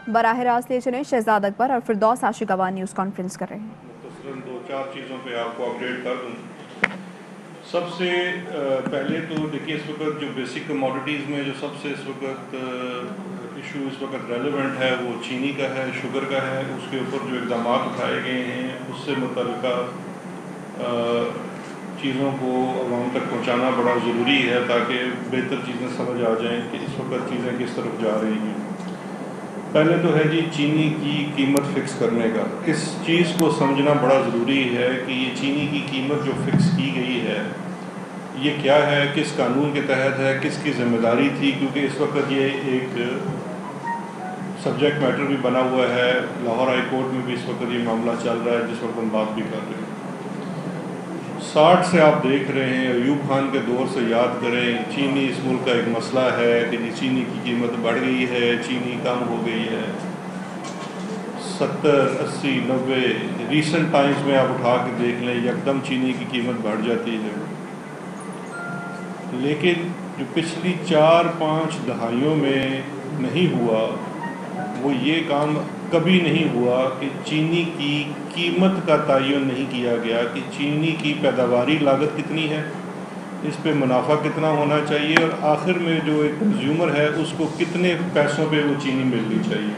براہ راست لے چلیں شہزاد اکبر اور فردوس عاشق آباد نیوز کانفرنس کر رہے ہیں۔ مختصراً 2-4 چیزوں پہ آپ کو اپڈیٹ کر دوں۔ سب سے پہلے تو دیکھیے اس وقت جو بیسک کموڈیٹیز میں جو سب سے اس وقت ایشو اس وقت ریلیونٹ ہے وہ چینی کا ہے، شوگر کا ہے۔ اس کے اوپر جو اقدامات اٹھائے گئے ہیں اس سے متعلقہ چیزوں کو عوام تک پہنچانا بڑا ضروری ہے تاکہ بہتر چیزیں سمجھ آ جائیں کہ اس وقت چیزیں کس طرف جا رہی ہیں۔ پہلے تو ہے جی چینی کی قیمت فکس کرنے کا۔ اس چیز کو سمجھنا بڑا ضروری ہے کہ یہ چینی کی قیمت جو فکس کی گئی ہے یہ کیا ہے، کس قانون کے تحت ہے، کس کی ذمہ داری تھی، کیونکہ اس وقت یہ ایک سبجیکٹ میٹر بھی بنا ہوا ہے۔ لاہور ہائی کورٹ میں بھی اس وقت یہ معاملہ چل رہا ہے جس وقت ہم بات بھی کر رہے ہیں۔ 60 سے آپ دیکھ رہے ہیں، ایوب خان کے دور سے یاد کریں، چینی اس ملک کا ایک مسئلہ ہے کہ جی چینی کی قیمت بڑھ گئی ہے، چینی کم ہو گئی ہے۔ 70 80 90 ریسنٹ ٹائمز میں آپ اٹھا کے دیکھ لیں یکدم چینی کی قیمت بڑھ جاتی ہے۔ لیکن جو پچھلی 4-5 دہائیوں میں نہیں ہوا وہ یہ کام کبھی نہیں ہوا کہ چینی کی قیمت کا تعین نہیں کیا گیا کہ چینی کی پیداواری لاگت کتنی ہے، اس پہ منافع کتنا ہونا چاہیے، اور آخر میں جو ایک کنزیومر ہے اس کو کتنے پیسوں پہ وہ چینی ملنی چاہیے۔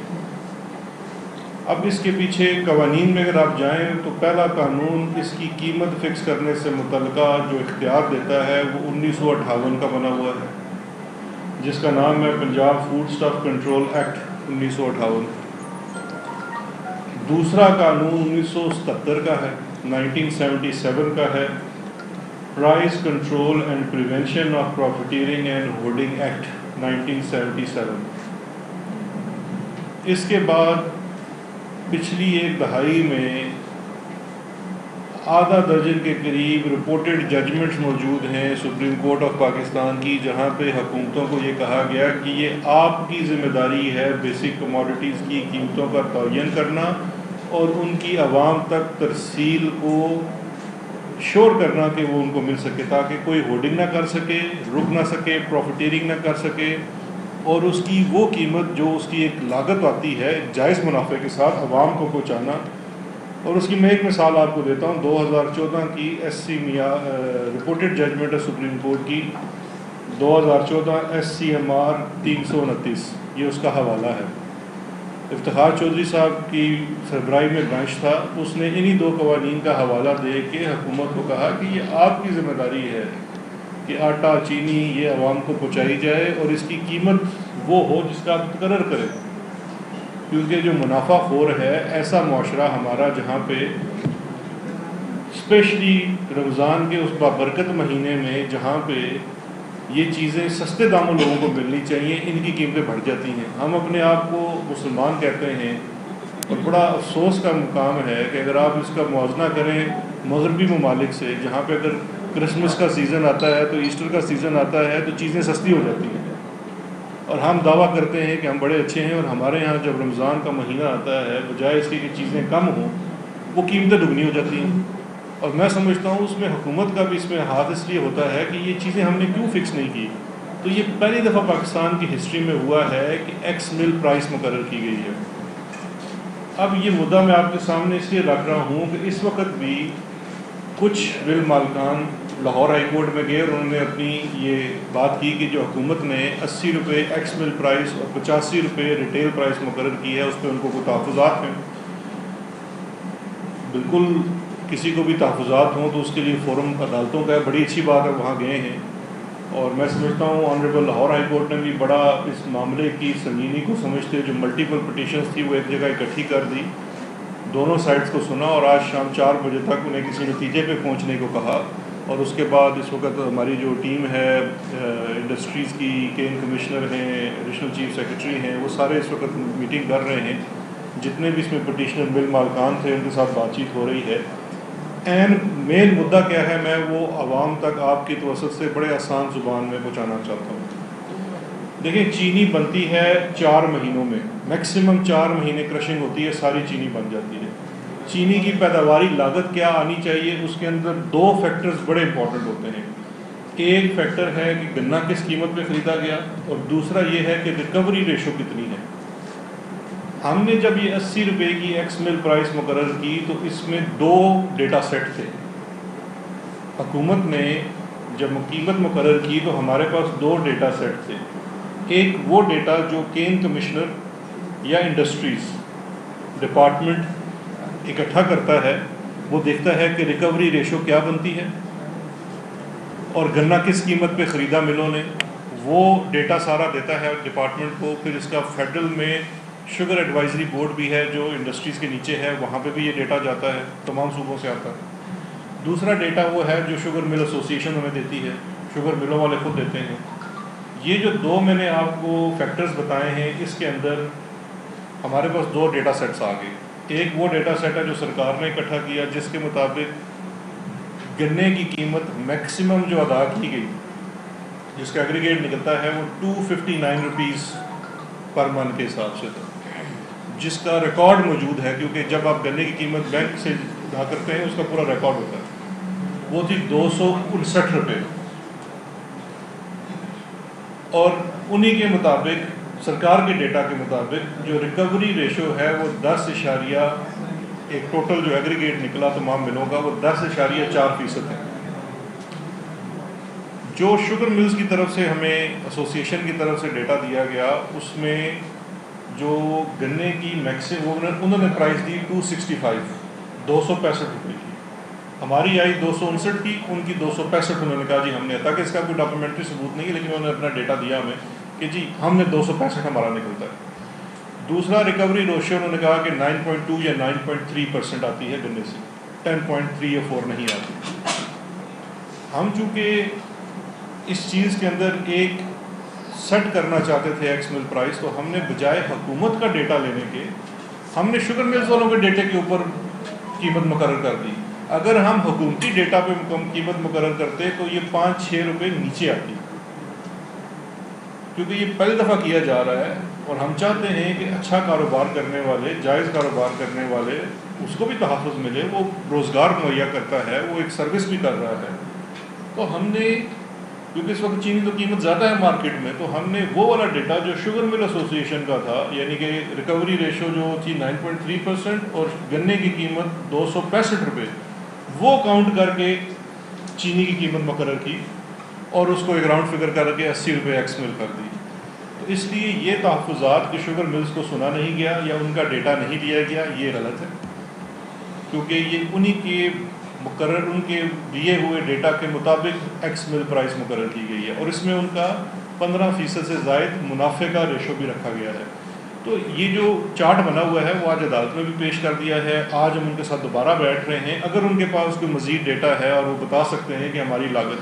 اب اس کے پیچھے قوانین میں اگر آپ جائیں تو پہلا قانون اس کی قیمت فکس کرنے سے متعلقہ جو اختیار دیتا ہے وہ 1958 کا بنا ہوا ہے، جس کا نام ہے Punjab foodstuff control act 1958۔ دوسرا قانون 1977 کا ہے، 1977 کا ہے، price control and prevention of profiteering and hoarding act 1977۔ اس کے بعد پچھلی ایک دہائی میں آدھا درجن کے قریب رپورٹڈ ججمنٹس موجود ہیں سپریم کورٹ آف پاکستان کی، جہاں پہ حکومتوں کو یہ کہا گیا کہ یہ آپ کی ذمہ داری ہے بیسک کموڈیٹیز کی قیمتوں کا تعین کرنا اور ان کی عوام تک ترسیل کو شور کرنا کہ وہ ان کو مل سکے، تاکہ کوئی ہولڈنگ نہ کر سکے، رک نہ سکے، پروفیٹیرنگ نہ کر سکے، اور اس کی وہ قیمت جو اس کی ایک لاگت آتی ہے جائز منافع کے ساتھ عوام کو پہنچانا۔ اور اس کی میں ایک مثال آپ کو دیتا ہوں، 2014 کی ایس سی میاں رپورٹڈ ججمنٹ ہے سپریم کورٹ کی 2014 SCMR 329، یہ اس کا حوالہ ہے۔ افتخار چودھری صاحب کی فروری میں بینچ تھا، اس نے انہی 2 قوانین کا حوالہ دے کے حکومت کو کہا کہ یہ آپ کی ذمہ داری ہے کہ آٹا چینی یہ عوام کو پہنچائی جائے اور اس کی قیمت وہ ہو جس کا آپ مقرر کریں، کیونکہ جو منافع خور ہے ایسا معاشرہ ہمارا جہاں پہ اسپیشلی رمضان کے اس بابرکت مہینے میں جہاں پہ یہ چیزیں سستے داموں لوگوں کو ملنی چاہیے، ان کی قیمتیں بڑھ جاتی ہیں۔ ہم اپنے آپ کو مسلمان کہتے ہیں اور بڑا افسوس کا مقام ہے کہ اگر آپ اس کا موازنہ کریں مغربی ممالک سے، جہاں پہ اگر کرسمس کا سیزن آتا ہے تو ایسٹر کا سیزن آتا ہے تو چیزیں سستی ہو جاتی ہیں، اور ہم دعویٰ کرتے ہیں کہ ہم بڑے اچھے ہیں، اور ہمارے ہاں جب رمضان کا مہینہ آتا ہے بجائے اس کے کہ چیزیں کم ہوں وہ قیمتیں دگنی ہو جاتی ہیں۔ اور میں سمجھتا ہوں اس میں حکومت کا بھی اس میں ہاتھ اس لیے ہوتا ہے کہ یہ چیزیں ہم نے کیوں فکس نہیں کی۔ تو یہ پہلی دفعہ پاکستان کی ہسٹری میں ہوا ہے کہ ایکس مل پرائس مقرر کی گئی ہے۔ اب یہ مدعا میں آپ کے سامنے اس لیے رکھ رہا ہوں کہ اس وقت بھی کچھ مل مالکان لاہور ہائی کورٹ میں گئے اور انہوں نے اپنی یہ بات کی کہ جو حکومت نے 80 روپے ایکس مل پرائس اور 85 روپے ریٹیل پرائس مقرر کی ہے، اس پہ ان کو کوئی تحفظات ہیں۔ بالکل کسی کو بھی تحفظات ہوں تو اس کے لیے فورم عدالتوں کا ہے، بڑی اچھی بات ہے وہاں گئے ہیں، اور میں سمجھتا ہوں آنریبل لاہور ہائی کورٹ نے بھی بڑا اس معاملے کی سنگینی کو سمجھتے جو ملٹیپل پٹیشنز تھی وہ ایک جگہ اکٹھی کر دی، دونوں سائڈز کو سنا اور آج شام 4 بجے تک انہیں کسی نتیجے پہ پہنچنے کو کہا۔ اور اس کے بعد اس وقت ہماری جو ٹیم ہے انڈسٹریز کی، کین کمشنر ہیں، ایڈیشنل چیف سیکرٹری ہیں، وہ سارے اس وقت میٹنگ کر رہے ہیں، جتنے بھی اس میں پٹیشنر مل مالکان تھے ان کے ساتھ بات چیت ہو رہی ہے۔ مین مدعا کیا ہے میں وہ عوام تک آپ کی توسط سے بڑے آسان زبان میں پہنچانا چاہتا ہوں۔ دیکھیں چینی بنتی ہے 4 مہینوں میں، میکسیمم 4 مہینے کرشنگ ہوتی ہے، ساری چینی بن جاتی ہے۔ چینی کی پیداواری لاگت کیا آنی چاہیے، اس کے اندر 2 فیکٹرز بڑے امپورٹنٹ ہوتے ہیں۔ ایک فیکٹر ہے کہ گنا کس قیمت پہ خریدا گیا، اور دوسرا یہ ہے کہ ریکوری ریشو کتنی ہے۔ ہم نے جب یہ 80 روپے کی ایکس مل پرائس مقرر کی تو اس میں 2 ڈیٹا سیٹ تھے. حکومت نے جب قیمت مقرر کی تو ہمارے پاس 2 ڈیٹا سیٹ تھے. ایک وہ ڈیٹا جو کین کمشنر یا انڈسٹریز ڈپارٹمنٹ اکٹھا کرتا ہے، وہ دیکھتا ہے کہ ریکوری ریشو کیا بنتی ہے اور گنا کس قیمت پہ خریدا ملوں نے. وہ ڈیٹا سارا دیتا ہے ڈپارٹمنٹ کو. پھر اس کا فیڈرل میں شوگر ایڈوائزری بورڈ بھی ہے جو انڈسٹریز کے نیچے ہے، وہاں پہ بھی یہ ڈیٹا جاتا ہے، تمام صوبوں سے آتا ہے. دوسرا ڈیٹا وہ ہے جو شوگر مل ایسوسیشن ہمیں دیتی ہے، شوگر ملوں والے خود دیتے ہیں. یہ جو 2 میں نے آپ کو فیکٹرز بتائے ہیں، اس کے اندر ہمارے پاس 2 ڈیٹا سیٹس آ گئے. ایک وہ ڈیٹا سیٹ ہے جو سرکار نے اکٹھا کیا، جس کے مطابق گنے کی قیمت میکسیمم جو ادا کی گئی، جس کا ایگریگیٹ نکلتا ہے وہ 259 روپیز پر من کے حساب سے تھا، جس کا ریکارڈ موجود ہے، کیونکہ جب آپ گنے کی قیمت بینک سے ادا کرتے ہیں اس کا پورا ریکارڈ ہوتا ہے. وہ تھی 259 روپے. اور انہی کے مطابق سرکار کے ڈیٹا کے مطابق جو ریکوری ریشو ہے وہ 10 ایک ٹوٹل جو ایگریگیٹ نکلا تمام ملوں کا وہ 10.4% ہے. جو شوگر ملز کی طرف سے ہمیں ایسوسیشن کی طرف سے ڈیٹا دیا گیا، اس میں جو گنے کی میکسیمم انہوں نے پرائز دی 265 روپے کی. ہماری آئی 259 کی، ان کی 265. انہوں نے کہا جی ہم نے عطا کہ اس کا کوئی ڈاکومنٹری ثبوت نہیں ہے، لیکن انہوں نے اپنا ڈیٹا دیا ہمیں کہ جی ہم نے 265 ہمارا نکلتا ہے. دوسرا ریکوری ریشو انہوں نے کہا کہ 9.2 یا 9.3% آتی ہے گنے سے، 10.3 یا 4 نہیں آتی. ہم چونکہ اس چیز کے اندر ایک سیٹ کرنا چاہتے تھے ایکس مل پرائس، تو ہم نے بجائے حکومت کا ڈیٹا لینے کے ہم نے شوگر ملز والوں کے ڈیٹے کے اوپر قیمت مقرر کر دی. اگر ہم حکومتی ڈیٹا پہ قیمت مقرر کرتے تو یہ 5-6 روپے نیچے آتی، کیونکہ یہ پہلی دفعہ کیا جا رہا ہے اور ہم چاہتے ہیں کہ اچھا کاروبار کرنے والے، جائز کاروبار کرنے والے، اس کو بھی تحفظ ملے. وہ روزگار مہیا کرتا ہے، وہ ایک سروس بھی کر رہا ہے. تو ہم نے، کیونکہ اس وقت چینی تو قیمت زیادہ ہے مارکیٹ میں، تو ہم نے وہ والا ڈیٹا جو شوگر مل ایسوسیشن کا تھا، یعنی کہ ریکوری ریشو جو تھی 9.3% اور گنے کی قیمت 265 روپے، وہ کاؤنٹ کر کے چینی کی قیمت مقرر کی اور اس کو ایک راؤنڈ فگر کر کے 80 روپے ایکس مل کر دی. تو اس لیے یہ تحفظات کہ شوگر ملز کو سنا نہیں گیا یا ان کا ڈیٹا نہیں دیا گیا، یہ غلط ہے، کیونکہ یہ انہی کے مقرر، ان کے دیے ہوئے ڈیٹا کے مطابق ایکس مل پرائس مقرر کی گئی ہے، اور اس میں ان کا 15% سے زائد منافع کا ریشو بھی رکھا گیا ہے. تو یہ جو چارٹ بنا ہوا ہے وہ آج عدالت میں بھی پیش کر دیا ہے. آج ہم ان کے ساتھ دوبارہ بیٹھ رہے ہیں. اگر ان کے پاس کوئی مزید ڈیٹا ہے اور وہ بتا سکتے ہیں کہ ہماری لاگت،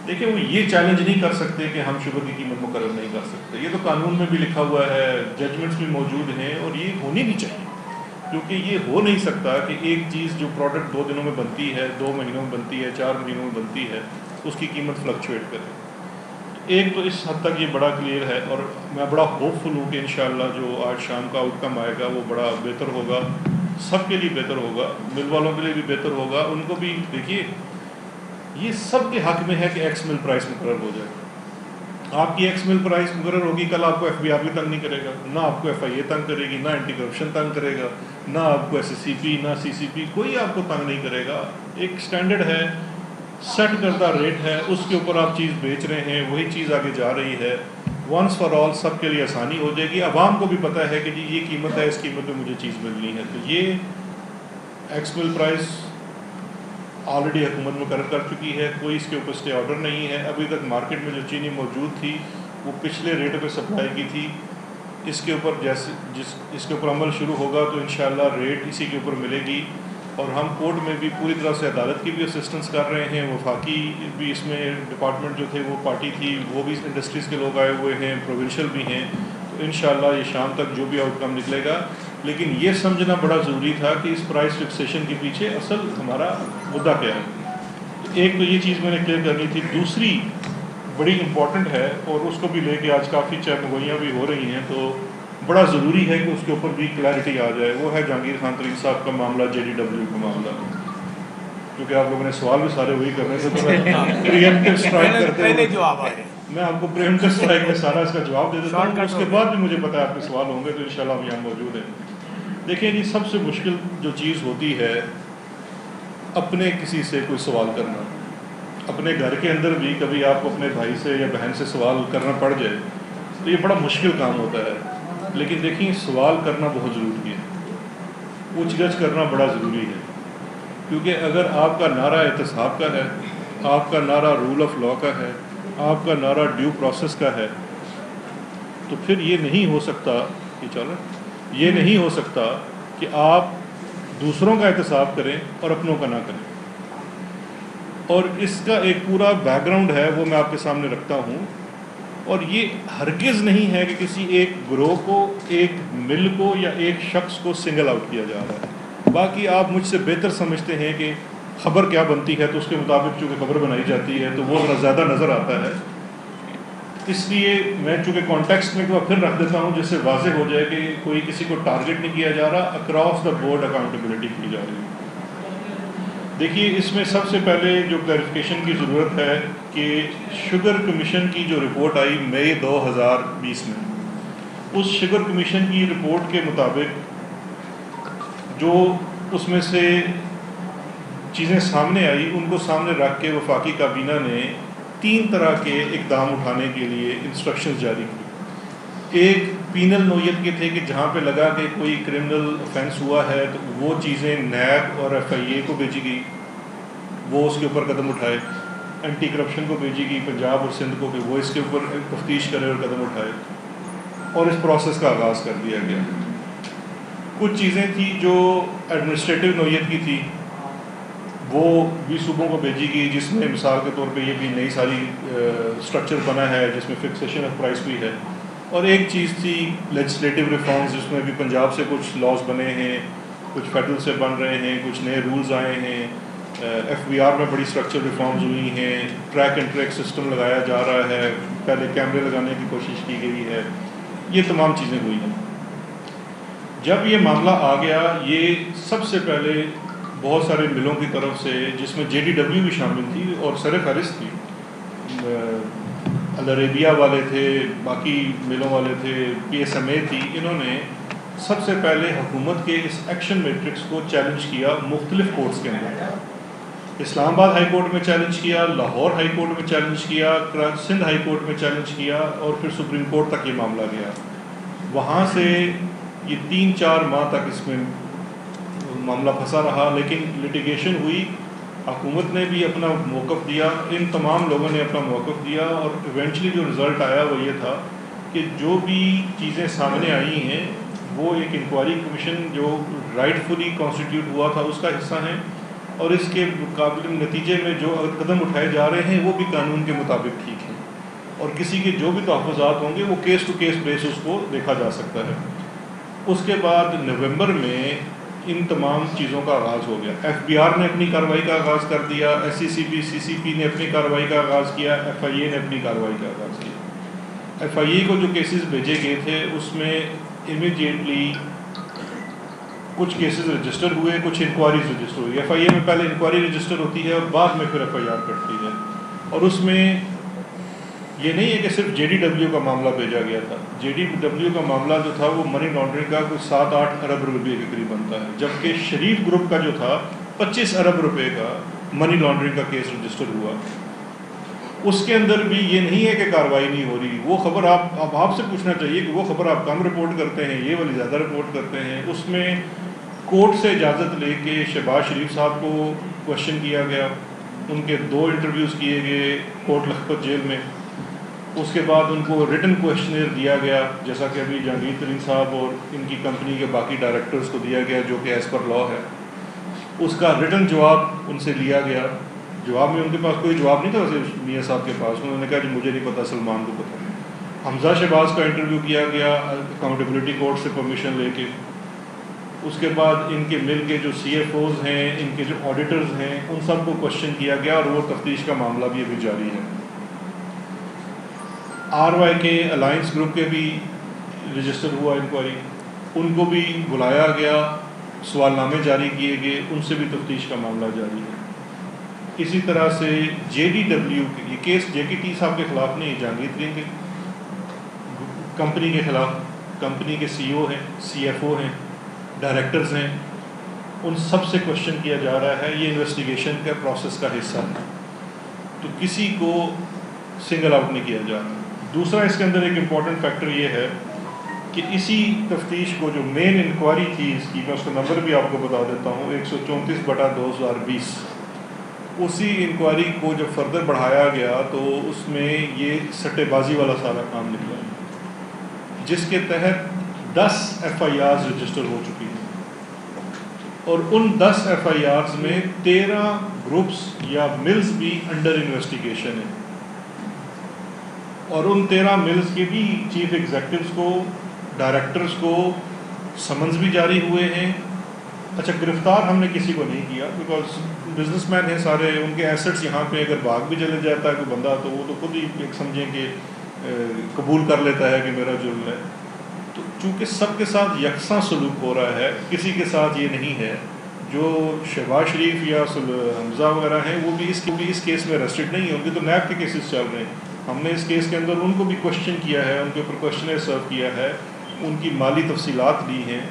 دیکھیں وہ یہ چیلنج نہیں کر سکتے کہ ہم شوگر کی قیمت مقرر نہیں کر سکتے. یہ تو قانون میں بھی لکھا ہوا ہے، ججمنٹس بھی موجود ہیں، اور یہ ہونی بھی چاہیے، کیونکہ یہ ہو نہیں سکتا کہ ایک چیز جو پروڈکٹ 2 دنوں میں بنتی ہے، 2 مہینوں میں بنتی ہے، 4 مہینوں میں بنتی ہے، اس کی قیمت فلکچویٹ کرے. ایک تو اس حد تک یہ بڑا کلیئر ہے، اور میں بڑا ہوپ فل ہوں کہ انشاءاللہ جو آج شام کا آؤٹ کم آئے گا وہ بڑا بہتر ہوگا، سب کے لیے بہتر ہوگا، مل والوں کے لیے بھی بہتر ہوگا. ان کو بھی دیکھیے یہ سب کے حق میں ہے کہ ایکس مل پرائس مقرر ہو جائے. آپ کی ایکس مل پرائس مقرر ہوگی، کل آپ کو ایف بی آر بھی تنگ نہیں کرے گا، نہ آپ کو ایف آئی اے تنگ کرے گی، نہ اینٹی کرپشن تنگ کرے گا، نہ آپ کو ایس ایس سی پی، نہ سی سی پی، کوئی آپ کو تنگ نہیں کرے گا. ایک سٹینڈرڈ ہے، سیٹ کردہ ریٹ ہے، اس کے اوپر آپ چیز بیچ رہے ہیں، وہی چیز آگے جا رہی ہے. ونس فار آل سب کے لیے آسانی ہو جائے گی. عوام کو بھی پتہ ہے کہ جی یہ قیمت ہے، اس قیمت پہ مجھے چیز ملنی ہے. تو یہ ایکس مل پرائس آلریڈی حکومت مقرر کر چکی ہے، کوئی اس کے اوپر اسٹے آرڈر نہیں ہے. ابھی تک مارکیٹ میں جو چینی موجود تھی وہ پچھلے ریٹ پہ سپلائی کی تھی. اس کے اوپر اس کے اوپر عمل شروع ہوگا تو انشاءاللہ ریٹ اسی کے اوپر ملے گی. اور ہم کورٹ میں بھی پوری طرح سے عدالت کی بھی اسسٹنس کر رہے ہیں. وفاقی بھی اس میں ڈپارٹمنٹ جو تھے وہ پارٹی تھی، وہ بھی انڈسٹریز کے لوگ آئے ہوئے ہیں، پروونشل بھی ہیں. تو انشاءاللہ یہ شام تک جو بھی آؤٹ کم نکلے گا. لیکن یہ سمجھنا بڑا ضروری تھا کہ اس پرائس فکسیشن کے پیچھے اصل ہمارا مدعا کیا ہے. ایک تو یہ چیز میں نے کلیئر کرنی تھی. دوسری بڑی امپورٹنٹ ہے اور اس کو بھی لے کے آج کافی چہمگوئیاں بھی ہو رہی ہیں، تو بڑا ضروری ہے کہ اس کے اوپر بھی کلیئرٹی آ جائے. وہ ہے جہانگیر خان ترین صاحب کا معاملہ، جے ڈی ڈبلیو کا معاملہ. کیونکہ آپ لوگوں نے سوال بھی سارے وہی کرنے سے پہلے جو آ میں آپ کو پریمپٹیو اسٹرائک میں سارا اس کا جواب دے دیتا ہوں، اس کے بعد بھی مجھے پتہ ہے آپ کے سوال ہوں گے تو انشاءاللہ ہم یہاں موجود ہیں۔ دیکھیں جی، سب سے مشکل جو چیز ہوتی ہے اپنے کسی سے کوئی سوال کرنا۔ اپنے گھر کے اندر بھی کبھی آپ کو اپنے بھائی سے یا بہن سے سوال کرنا پڑ جائے تو یہ بڑا مشکل کام ہوتا ہے، لیکن دیکھیں سوال کرنا بہت ضروری ہے، پوچھ گچھ کرنا بڑا ضروری ہے، کیونکہ اگر آپ کا نعرہ احتساب کا ہے، آپ کا نعرہ رول آف لاء کا ہے، آپ کا نعرہ ڈیو پروسیس کا ہے، تو پھر یہ نہیں ہو سکتا یہ نہیں ہو سکتا کہ آپ دوسروں کا احتساب کریں اور اپنوں کا نہ کریں۔ اور اس کا ایک پورا بیک گراؤنڈ ہے، وہ میں آپ کے سامنے رکھتا ہوں، اور یہ ہرگز نہیں ہے کہ کسی ایک گروہ کو، ایک مل کو یا ایک شخص کو سنگل آؤٹ کیا جا رہا ہے۔ باقی آپ مجھ سے بہتر سمجھتے ہیں کہ خبر کیا بنتی ہے، تو اس کے مطابق چونکہ خبر بنائی جاتی ہے تو وہ ذرا زیادہ نظر آتا ہے، اس لیے میں چونکہ کانٹیکسٹ میں پھر رکھ دیتا ہوں جس سے واضح ہو جائے کہ کوئی کسی کو ٹارگٹ نہیں کیا جا رہا، اکراس دا بورڈ اکاؤنٹیبلٹی کی جا رہی ہے۔ دیکھیے اس میں سب سے پہلے جو کلیریفیکیشن کی ضرورت ہے کہ شوگر کمیشن کی جو رپورٹ آئی مئی 2020 میں، اس شوگر کمیشن کی رپورٹ کے مطابق جو اس میں سے چیزیں سامنے آئی ان کو سامنے رکھ کے وفاقی کابینہ نے 3 طرح کے اقدام اٹھانے کے لیے انسٹرکشنز جاری کی۔ ایک پینل نوعیت کے تھے کہ جہاں پہ لگا کہ کوئی کرمنل offense ہوا ہے تو وہ چیزیں نیب اور FIA کو بھیجی گئی، وہ اس کے اوپر قدم اٹھائے، اینٹی کرپشن کو بھیجی گئی پنجاب اور سندھ کو کہ وہ اس کے اوپر تفتیش کرے اور قدم اٹھائے، اور اس پروسیس کا آغاز کر دیا گیا۔ کچھ چیزیں تھیں جو ایڈمنسٹریٹو نوعیت کی تھی، وہ بھی صوبوں کو بھیجی گئی، جس میں مثال کے طور پہ یہ بھی نئی ساری اسٹرکچر بنا ہے جس میں فکسیشن آف پرائس بھی ہے، اور ایک چیز تھی لیجسلیٹو ریفارمز، جس میں بھی پنجاب سے کچھ لاز بنے ہیں، کچھ فیڈرل سے بن رہے ہیں، کچھ نئے رولز آئے ہیں، FBR میں بڑی اسٹرکچر ریفارمز ہوئی ہیں، ٹریک اینڈ ٹریک سسٹم لگایا جا رہا ہے، پہلے کیمرے لگانے کی کوشش کی گئی ہے، یہ تمام چیزیں ہوئی ہیں۔ جب یہ معاملہ آ گیا، یہ سب سے پہلے بہت سارے ملوں کی طرف سے، جس میں JDW بھی شامل تھی اور سر فہرست تھی، العربیہ والے تھے، باقی ملوں والے تھے، PSMA تھی، انہوں نے سب سے پہلے حکومت کے اس ایکشن میٹرکس کو چیلنج کیا مختلف کورٹس کے اندر۔ اسلام آباد ہائی کورٹ میں چیلنج کیا، لاہور ہائی کورٹ میں چیلنج کیا، سندھ ہائی کورٹ میں چیلنج کیا، اور پھر سپریم کورٹ تک یہ معاملہ گیا۔ وہاں سے یہ 3-4 ماہ تک اس میں معاملہ پھنسا رہا، لیکن لٹیگیشن ہوئی، حکومت نے بھی اپنا موقف دیا، ان تمام لوگوں نے اپنا موقف دیا، اور ایونچولی جو رزلٹ آیا وہ یہ تھا کہ جو بھی چیزیں سامنے آئی ہیں وہ ایک انکوائری کمیشن جو رائٹ فلی کانسٹیٹیوٹ ہوا تھا اس کا حصہ ہیں، اور اس کے مقابلے نتیجے میں جو قدم اٹھائے جا رہے ہیں وہ بھی قانون کے مطابق ٹھیک ہیں، اور کسی کے جو بھی تحفظات ہوں گے وہ کیس ٹو کیس بیسس کو دیکھا جا سکتا ہے۔ اس کے بعد نومبر میں ان تمام چیزوں کا آغاز ہو گیا۔ FBR نے اپنی کارروائی کا آغاز کر دیا، SCCP CCP نے اپنی کارروائی کا آغاز کیا، FIA نے اپنی کارروائی کا آغاز کیا۔ FIA کو جو کیسز بھیجے گئے تھے اس میں امیڈیٹلی کچھ کیسز رجسٹر ہوئے، کچھ انکوائریز رجسٹر ہوئی۔ FIA میں پہلے انکوائری رجسٹر ہوتی ہے اور بعد میں پھر FIR کٹتی ہے، اور اس میں یہ نہیں ہے کہ صرف JDW کا معاملہ بھیجا گیا تھا۔ JDW کا معاملہ جو تھا وہ منی لانڈرنگ کا کوئی 7-8 ارب روپے کے قریب بنتا ہے، جبکہ شریف گروپ کا جو تھا 25 ارب روپے کا منی لانڈرنگ کا کیس رجسٹر ہوا۔ اس کے اندر بھی یہ نہیں ہے کہ کارروائی نہیں ہو رہی، وہ خبر آپ سے پوچھنا چاہیے کہ وہ خبر آپ کم رپورٹ کرتے ہیں، یہ والی زیادہ رپورٹ کرتے ہیں۔ اس میں کورٹ سے اجازت لے کے شہباز شریف صاحب کو کوشچن کیا گیا، ان کے 2 انٹرویوز کیے گئے کوٹ لکھپت جیل میں، اس کے بعد ان کو ریٹن کویشچنر دیا گیا، جیسا کہ ابھی جہانگیر ترین صاحب اور ان کی کمپنی کے باقی ڈائریکٹرز کو دیا گیا، جو کہ ایز پر لاء ہے۔ اس کا ریٹن جواب ان سے لیا گیا، جواب میں ان کے پاس کوئی جواب نہیں تھا ویسے میاں صاحب کے پاس، انہوں نے کہا جی مجھے نہیں پتہ، سلمان کو پتہ ہے۔ حمزہ شہباز کا انٹرویو کیا گیا اکاؤنٹیبلٹی کورٹ سے پرمیشن لے کے۔ اس کے بعد ان کے مل کے جو CFOs ہیں، ان کے جو آڈیٹرز ہیں، ان سب کو کوشچن کیا گیا، اور وہ تفتیش کا معاملہ بھی ابھی جاری ہے۔ RY کے الائنس گروپ کے بھی رجسٹر ہوا انکوائری، ان کو بھی بلایا گیا، سوال نامے جاری کیے گئے، ان سے بھی تفتیش کا معاملہ جاری ہے۔ اسی طرح سے JDW یہ کیس JKT صاحب کے خلاف نہیں، جہانگیر ترین کے کمپنی کے خلاف، کمپنی کے CEO ہیں، CFO ہیں، ڈائریکٹرز ہیں، ان سب سے کوشچن کیا جا رہا ہے. یہ انویسٹیگیشن کا پروسیس کا حصہ ہے، تو کسی کو سنگل آؤٹ نہیں کیا جا رہا. دوسرا اس کے اندر ایک امپورٹنٹ فیکٹر یہ ہے کہ اسی تفتیش کو جو مین انکوائری تھی اس کی، میں اس کا نمبر بھی آپ کو بتا دیتا ہوں، 134/2020. اسی انکوائری کو جب فردر بڑھایا گیا تو اس میں یہ سٹے بازی والا سارا کام نکلا، جس کے تحت 10 FIRs رجسٹر ہو چکی ہیں، اور ان 10 FIRs میں 13 گروپس یا ملز بھی انڈر انویسٹیگیشن ہیں، اور ان 13 ملز کے بھی چیف ایگزیکٹوز کو، ڈائریکٹرز کو سمنز بھی جاری ہوئے ہیں. اچھا، گرفتار ہم نے کسی کو نہیں کیا، بیکاز بزنس مین ہیں سارے، ان کے ایسٹس یہاں پہ اگر بھاگ بھی چلے جاتا ہے کوئی بندہ تو وہ تو خود ہی ایک سمجھیں کہ قبول کر لیتا ہے کہ میرا جرم ہے. تو چونکہ سب کے ساتھ یکساں سلوک ہو رہا ہے، کسی کے ساتھ یہ نہیں ہے. جو شہباز شریف یا حمزہ وغیرہ ہیں وہ بھی اس کیس میں ارسٹڈ نہیں ہیں، ان کے تو نیب کے کیسز چل رہے ہیں. ہم نے اس کیس کے اندر ان کو بھی کوشچن کیا ہے، ان کے اوپر کوشچنر سرو کیا ہے، ان کی مالی تفصیلات لی ہیں،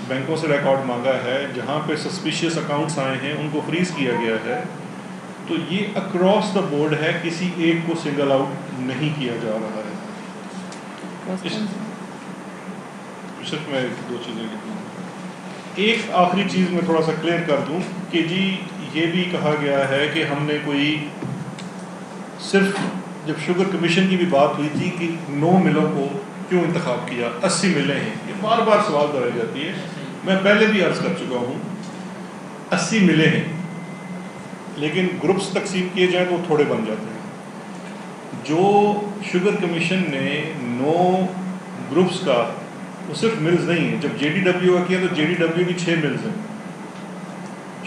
بینکوں سے ریکارڈ مانگا ہے، جہاں پہ سسپیشیس اکاؤنٹس آئے ہیں ان کو فریز کیا گیا ہے. تو یہ اکراس دا بورڈ ہے، کسی ایک کو سنگل آؤٹ نہیں کیا جا رہا ہے. صرف میں دو چیزیں لکھوں. ایک آخری چیز میں تھوڑا سا کلیئر کر دوں کہ جی یہ بھی کہا گیا ہے کہ ہم نے کوئی صرف جب شوگر کمیشن کی بھی بات ہوئی تھی کہ 9 ملوں کو کیوں انتخاب کیا، 80 ملیں ہیں، یہ بار بار سوال دہرائی جاتی ہے. میں پہلے بھی عرض کر چکا ہوں 80 ملیں ہیں، لیکن گروپس تقسیم کیے جائیں تو وہ تھوڑے بن جاتے ہیں. جو شوگر کمیشن نے 9 گروپس کا، وہ صرف ملز نہیں ہیں. جب JDW کا کیا تو JDW کی 6 ملز ہیں،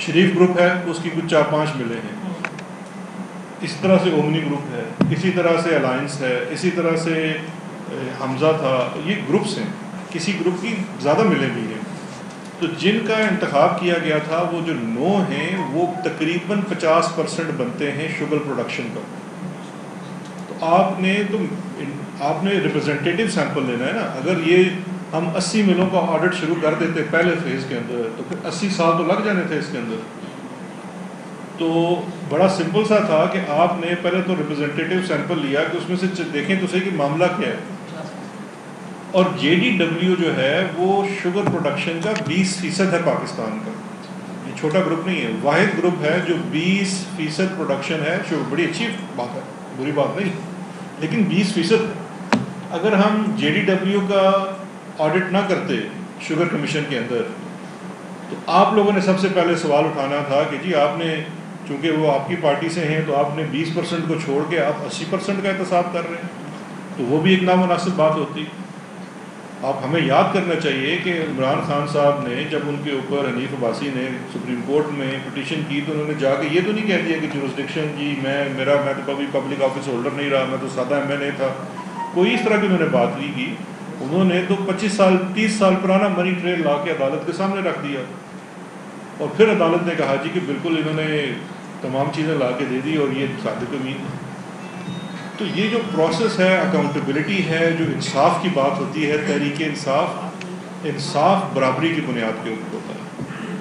شریف گروپ ہے اس کی کچھ 4-5 ملیں ہیں، اس طرح سے اومنی گروپ ہے، اسی طرح سے الائنس ہے، اسی طرح سے حمزہ تھا. یہ گروپس ہیں، کسی گروپ کی زیادہ ملیں بھی ہیں. تو جن کا انتخاب کیا گیا تھا وہ جو 9 ہیں وہ تقریباً 50% بنتے ہیں شوگر پروڈکشن کا. تو آپ نے ریپرزنٹیٹیو سیمپل لینا ہے نا. اگر یہ ہم 80 ملوں کا آڈٹ شروع کر دیتے پہلے فیز کے اندر تو پھر 80 سال تو لگ جانے تھے اس کے اندر. تو بڑا سمپل سا تھا کہ آپ نے پہلے تو ریپرزنٹیٹیو سیمپل لیا کہ اس میں سے دیکھیں تو صحیح کہ معاملہ کیا ہے. اور JDW جو ہے وہ شوگر پروڈکشن کا 20% ہے پاکستان کا. یہ چھوٹا گروپ نہیں ہے، واحد گروپ ہے جو 20% پروڈکشن ہے. بڑی اچھی بات ہے، بری بات نہیں، لیکن 20%. اگر ہم JDW کا آڈٹ نہ کرتے شوگر کمیشن کے اندر تو آپ لوگوں نے سب سے پہلے سوال اٹھانا تھا کہ جی آپ نے، چونکہ وہ آپ کی پارٹی سے ہیں تو آپ نے 20% کو چھوڑ کے آپ 80% کا احتساب کر رہے ہیں، تو وہ بھی ایک نامناسب بات ہوتی. آپ ہمیں یاد کرنا چاہیے کہ عمران خان صاحب نے جب ان کے اوپر حنیف عباسی نے سپریم کورٹ میں پٹیشن کی تو انہوں نے جا کے یہ تو نہیں کہہ دیا کہ جورسڈکشن جی میں تو کبھی پبلک آفس ہولڈر نہیں رہا، میں تو سادہ MLA تھا. کوئی اس طرح کی انہوں نے بات نہیں کی. انہوں نے تو 25 سال 30 سال پرانا منی ٹریل لا کے عدالت کے سامنے رکھ دیا، اور پھر عدالت نے کہا جی کہ بالکل انہوں نے تمام چیزیں لا کے دے دی اور یہ صادق امین. تو یہ جو پروسیس ہے، اکاؤنٹیبلٹی ہے، جو انصاف کی بات ہوتی ہے، تحریک انصاف برابری کی بنیاد کے اوپر ہوتا ہے.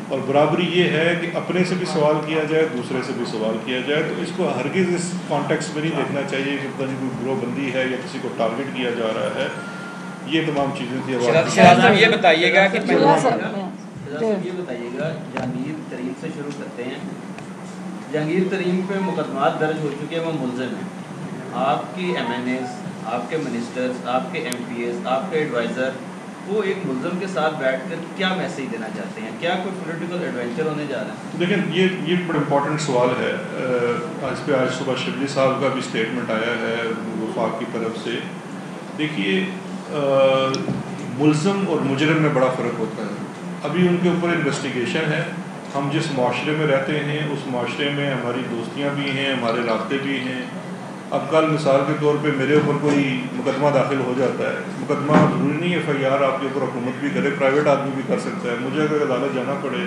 اور برابری یہ ہے کہ اپنے سے بھی سوال کیا جائے، دوسرے سے بھی سوال کیا جائے. تو اس کو ہرگز اس کانٹیکس میں نہیں دیکھنا چاہیے کہ پتہ نہیں کوئی گروہ بندی ہے یا کسی کو ٹارگٹ کیا جا رہا ہے. یہ تمام چیزیں تھی. یہ بتائیے گا کہ یہ بتائیے گا، جہانگیر ترین سے شروع کرتے ہیں. جہانگیر ترین پہ مقدمات درج ہو چکے ہیں، وہ ملزم ہیں. آپ کی MNAs، آپ کے منسٹرز، آپ کے MPAs، آپ کے ایڈوائزر، وہ ایک ملزم کے ساتھ بیٹھ کر کیا میسیج دینا چاہتے ہیں؟ کیا کوئی پولیٹیکل ایڈونچر ہونے جا رہا ہے؟ دیکھیں یہ بڑا امپورٹنٹ سوال ہے. آج صبح شبلی صاحب کا بھی اسٹیٹمنٹ آیا ہے وفاق کی طرف سے. دیکھیے ملزم اور مجرم میں بڑا فرق ہوتا ہے. ابھی ان کے اوپر انویسٹیگیشن ہے. ہم جس معاشرے میں رہتے ہیں اس معاشرے میں ہماری دوستیاں بھی ہیں، ہمارے رابطے بھی ہیں. اب کل مثال کے طور پہ میرے اوپر کوئی مقدمہ داخل ہو جاتا ہے، مقدمہ ضروری نہیں ہے FIR آپ کے اوپر حکومت بھی کرے، پرائیویٹ آدمی بھی کر سکتا ہے. مجھے اگر عدالت جانا پڑے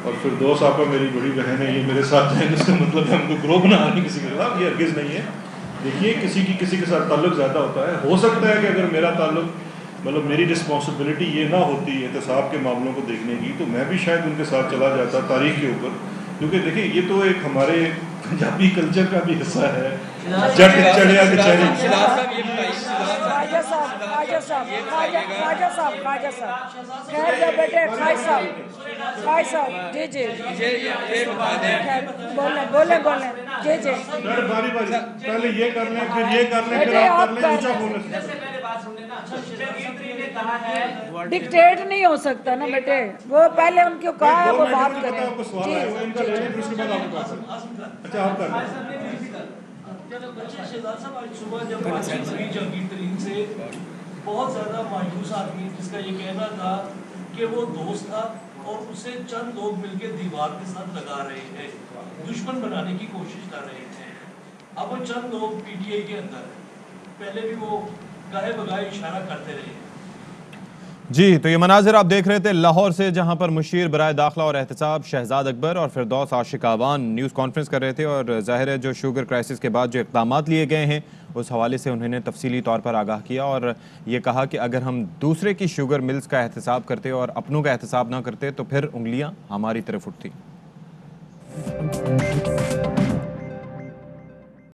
اور فردوس آپا میری بڑی بہن ہے, یہ میرے ساتھ ہیں, اس کا مطلب ہم کو گروہ بنا رہے ہیں کسی کے خلاف, یہ ہرگز نہیں ہے. دیکھیے کسی کے ساتھ تعلق زیادہ ہوتا ہے, ہو سکتا ہے کہ اگر میرا تعلق مطلب میری رسپانسبلٹی یہ نہ ہوتی احتساب کے معاملوں کو دیکھنے کی, تو میں بھی شاید ان کے ساتھ چلا جاتا تاریخ کے اوپر, کیونکہ دیکھیں یہ تو ایک ہمارے پنجابی کلچر کا بھی حصہ ہے. جٹ چڑھیا کچہری. باری باری پہلے یہ کر لیں پھر یہ کر لیں پھر آپ کر لیں, اونچا بولیں. ڈکٹیٹ نہیں ہو سکتا نا بیٹے, وہ پہلے ان کو کہا ہے وہ بات کریں. اچھا آپ کر لیں. شہزاد صاحب آج صبح جب بات ہوئی جہانگیر ترین سے, بہت زیادہ مایوس آدمی جس کا یہ کہنا تھا کہ وہ دوست تھا اور اسے چند لوگ مل کے دیوار کے ساتھ لگا رہے ہیں, دشمن بنانے کی کوشش کر رہے ہیں. اب وہ چند لوگ پی ٹی آئی کے اندر ہیں, پہلے بھی وہ گاہے بگاہے اشارہ کرتے رہے. جی تو یہ مناظر آپ دیکھ رہے تھے لاہور سے, جہاں پر مشیر برائے داخلہ اور احتساب شہزاد اکبر اور فردوس عاشق اعوان نیوز کانفرنس کر رہے تھے, اور ظاہر ہے جو شوگر کرائسس کے بعد جو اقدامات لیے گئے ہیں اس حوالے سے انہوں نے تفصیلی طور پر آگاہ کیا, اور یہ کہا کہ اگر ہم دوسرے کی شوگر ملز کا احتساب کرتے اور اپنوں کا احتساب نہ کرتے تو پھر انگلیاں ہماری طرف اٹھتی.